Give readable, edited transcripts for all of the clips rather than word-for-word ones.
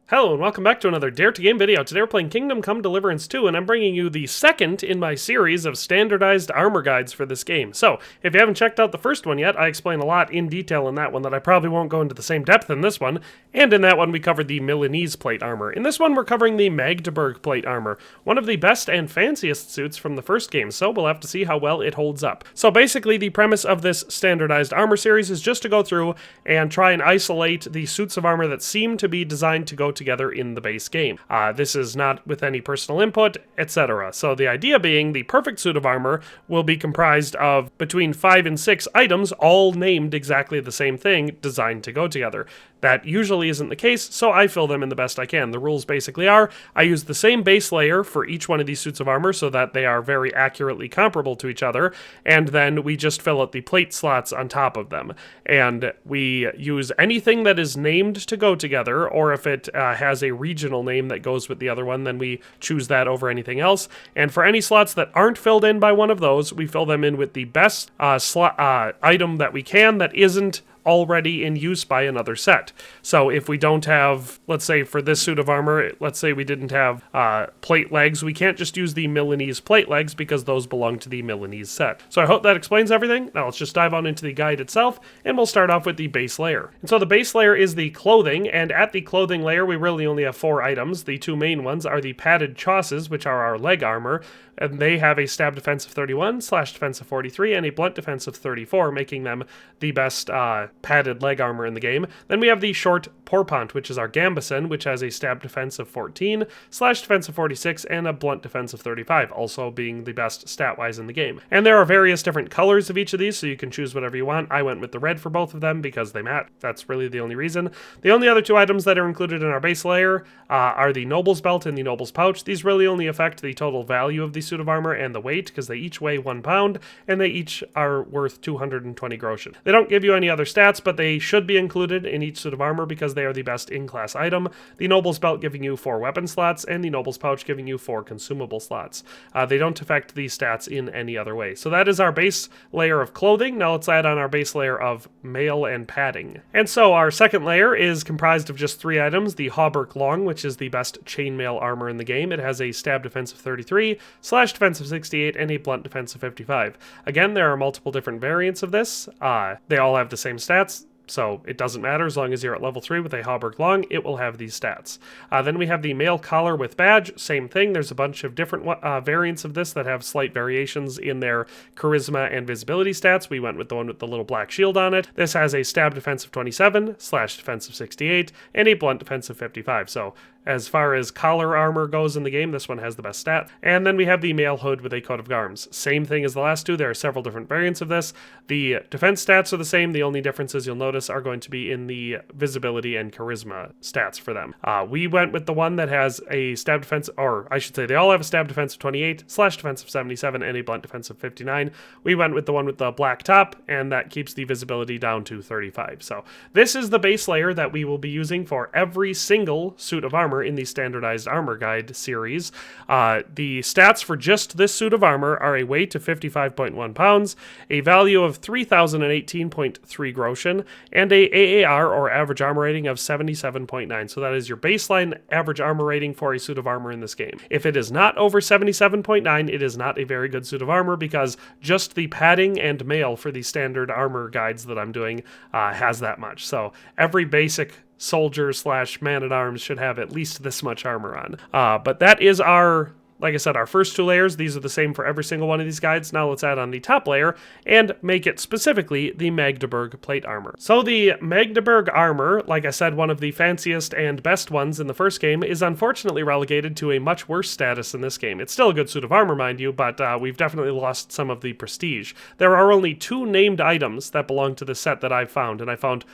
Hello and welcome back to another Dare to Game video. Today we're playing Kingdom Come Deliverance 2 and I'm bringing you the second in my series of standardized armor guides for this game. So, if you haven't checked out the first one yet, I explain a lot in detail in that one that I probably won't go into the same depth in this one, and in that one we covered the Milanese Plate Armor. In this one we're covering the Magdeburg Plate Armor, one of the best and fanciest suits from the first game, so we'll have to see how well it holds up. So basically the premise of this standardized armor series is just to go through and try and isolate the suits of armor that seem to be designed to go together in the base game. This is not with any personal input, etc. So the idea being the perfect suit of armor will be comprised of between 5 and 6 items, all named exactly the same thing, designed to go together. That usually isn't the case, so I fill them in the best I can. The rules basically are, I use the same base layer for each one of these suits of armor so that they are very accurately comparable to each other, and then we just fill out the plate slots on top of them. And we use anything that is named to go together, or if it has a regional name that goes with the other one, then we choose that over anything else. And for any slots that aren't filled in by one of those, we fill them in with the best item that we can that isn't already in use by another set. So if we don't have, let's say for this suit of armor, let's say we didn't have plate legs, we can't just use the Milanese plate legs because those belong to the Milanese set. So I hope that explains everything. Now let's just dive on into the guide itself, and we'll start off with the base layer. And so the base layer is the clothing, and at the clothing layer we really only have 4 items. The 2 main ones are the padded chausses, which are our leg armor, and they have a stab defense of 31, slash defense of 43, and a blunt defense of 34, making them the best padded leg armor in the game. Then we have the short porpont, which is our Gambeson, which has a stab defense of 14, slash defense of 46, and a blunt defense of 35, also being the best stat-wise in the game. And there are various different colors of each of these, so you can choose whatever you want. I went with the red for both of them because they match. That's really the only reason. The only other 2 items that are included in our base layer are the Noble's Belt and the Noble's Pouch. These really only affect the total value of the suit of armor and the weight, because they each weigh 1 pound, and they each are worth 220 groschen. They don't give you any other stats, but they should be included in each suit of armor because they are the best in-class item. The Noble's Belt giving you 4 weapon slots, and the Noble's Pouch giving you 4 consumable slots. They don't affect these stats in any other way. So that is our base layer of clothing. Now let's add on our base layer of mail and padding. And so our second layer is comprised of just 3 items. The Hauberk Long, which is the best chainmail armor in the game. It has a stab defense of 33, slash defense of 68, and a blunt defense of 55. Again, there are multiple different variants of this. They all have the same stats, so it doesn't matter as long as you're at level 3 with a Hauberk Long, it will have these stats. Then we have the mail collar with badge, same thing. There's a bunch of different variants of this that have slight variations in their charisma and visibility stats. We went with the one with the little black shield on it. This has a stab defense of 27, slash defense of 68, and a blunt defense of 55. So as far as collar armor goes in the game, this one has the best stat. And then we have the mail hood with a coat of arms. Same thing as the last 2. There are several different variants of this. The defense stats are the same. The only differences you'll notice are going to be in the visibility and charisma stats for them. We went with the one that has a stab defense, or I should say they all have a stab defense of 28, slash defense of 77, and a blunt defense of 59. We went with the one with the black top, and that keeps the visibility down to 35. So this is the base layer that we will be using for every single suit of armor in the standardized armor guide series. The stats for just this suit of armor are a weight of 55.1 pounds, a value of 3,018.3 groschen, and a AAR or average armor rating of 77.9. So that is your baseline average armor rating for a suit of armor in this game. If it is not over 77.9, it is not a very good suit of armor because just the padding and mail for the standard armor guides that I'm doing has that much. So every basic soldier slash man-at-arms should have at least this much armor on. But that is our, like I said, our first 2 layers. These are the same for every single one of these guides. Now let's add on the top layer and make it specifically the Magdeburg Plate Armor. So the Magdeburg Armor, like I said, one of the fanciest and best ones in the first game, is unfortunately relegated to a much worse status in this game. It's still a good suit of armor, mind you, but we've definitely lost some of the prestige. There are only 2 named items that belong to the set that I've found, and I found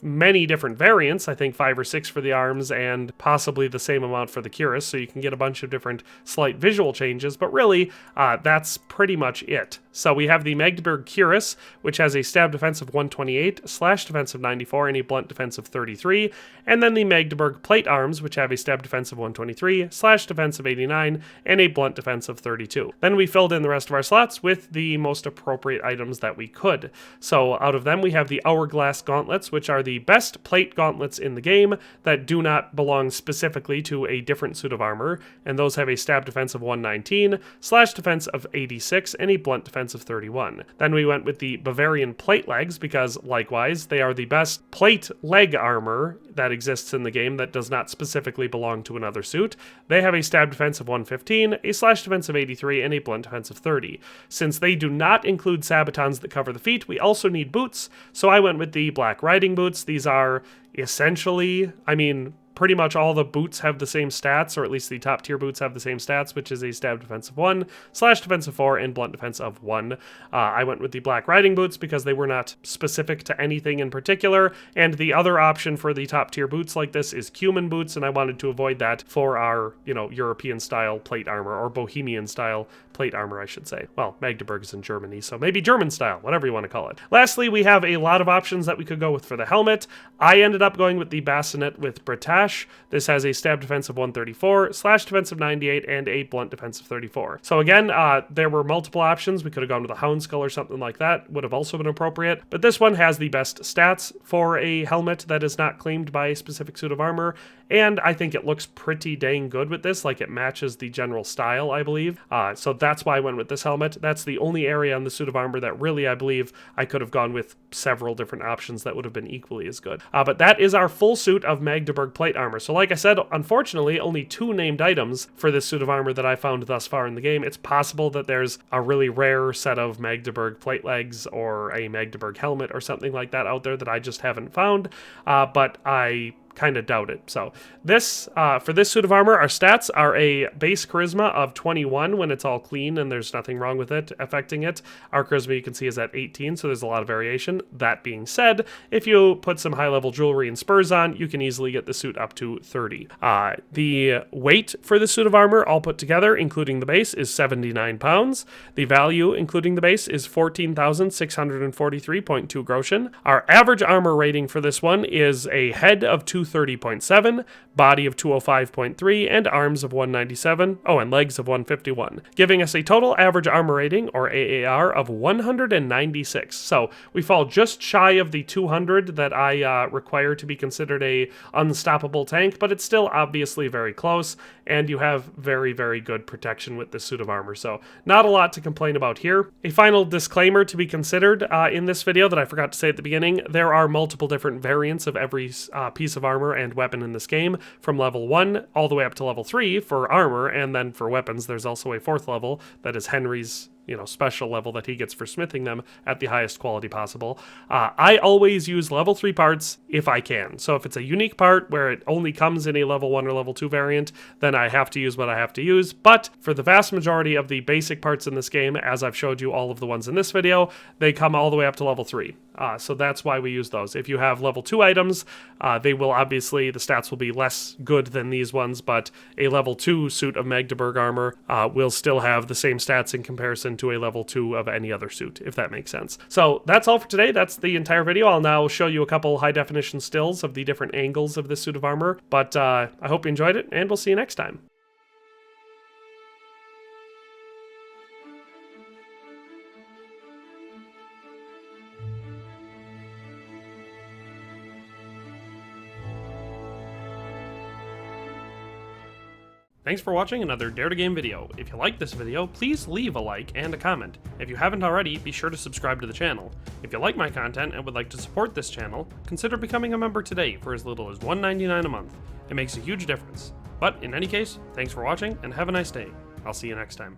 many different variants, I think 5 or 6 for the arms, and possibly the same amount for the cuirass, so you can get a bunch of different slight visual changes, but really, that's pretty much it. So we have the Magdeburg Cuirass, which has a stab defense of 128, slash defense of 94, and a blunt defense of 33. And then the Magdeburg Plate Arms, which have a stab defense of 123, slash defense of 89, and a blunt defense of 32. Then we filled in the rest of our slots with the most appropriate items that we could. So out of them, we have the Hourglass Gauntlets, which are the best plate gauntlets in the game that do not belong specifically to a different suit of armor. And those have a stab defense of 119, slash defense of 86, and a blunt defense of 31. Then we went with the Bavarian Plate Legs because, likewise, they are the best plate leg armor that exists in the game that does not specifically belong to another suit. They have a stab defense of 115, a slash defense of 83, and a blunt defense of 30. Since they do not include sabatons that cover the feet, we also need boots, so I went with the Black Riding Boots. These are essentially, pretty much all the boots have the same stats, or at least the top tier boots have the same stats, which is a stab defense of 1, slash defense of 4, and blunt defense of 1. I went with the Black Riding Boots because they were not specific to anything in particular, and the other option for the top tier boots like this is Cumin boots, and I wanted to avoid that for our, European style plate armor, or Bohemian style plate armor, I should say. Well, Magdeburg is in Germany, so maybe German style, whatever you want to call it. Lastly, we have a lot of options that we could go with for the helmet. I ended up going with the Bassinet with Bretache. This has a stab defense of 134, slash defense of 98, and a blunt defense of 34. So again, there were multiple options. We could have gone with a Hound Skull or something like that. Would have also been appropriate. But this one has the best stats for a helmet that is not claimed by a specific suit of armor. And I think it looks pretty dang good with this. Like, it matches the general style, I believe. So that's why I went with this helmet. That's the only area on the suit of armor that really, I believe, I could have gone with several different options that would have been equally as good. But that is our full suit of Magdeburg Plate Armor. So like I said, unfortunately, only 2 named items for this suit of armor that I found thus far in the game. It's possible that there's a really rare set of Magdeburg Plate Legs or a Magdeburg helmet or something like that out there that I just haven't found, but I kind of doubt it. So this, for this suit of armor, our stats are a base charisma of 21 when it's all clean and there's nothing wrong with it affecting it. Our charisma, you can see, is at 18, so there's a lot of variation. That being said, if you put some high-level jewelry and spurs on, you can easily get the suit up to 30. The weight for the suit of armor, all put together, including the base, is 79 pounds. The value, including the base, is 14,643.2 groschen. Our average armor rating for this one is a head of 230.7, body of 205.3, and arms of 197, and legs of 151, giving us a total average armor rating, or AAR, of 196. So we fall just shy of the 200 that I require to be considered a unstoppable tank, but it's still obviously very close, and you have very, very good protection with this suit of armor, so not a lot to complain about here. A final disclaimer to be considered in this video that I forgot to say at the beginning: there are multiple different variants of every piece of armor and weapon in this game, from level 1 all the way up to level 3 for armor, and then for weapons there's also a 4th level that is Henry's special level that he gets for smithing them at the highest quality possible. I always use level 3 parts if I can. So if it's a unique part where it only comes in a level 1 or level 2 variant, then I have to use what I have to use. But for the vast majority of the basic parts in this game, as I've showed you all of the ones in this video, they come all the way up to level 3. So that's why we use those. If you have level 2 items, they will obviously, the stats will be less good than these ones, but a level 2 suit of Magdeburg armor will still have the same stats in comparison to a level 2 of any other suit, if that makes sense. So that's all for today. That's the entire video. I'll now show you a couple high definition stills of the different angles of this suit of armor, but I hope you enjoyed it, and we'll see you next time. Thanks for watching another Dare to Game video. If you liked this video, please leave a like and a comment. If you haven't already, be sure to subscribe to the channel. If you like my content and would like to support this channel, consider becoming a member today for as little as $1.99 a month. It makes a huge difference. But in any case, thanks for watching and have a nice day. I'll see you next time.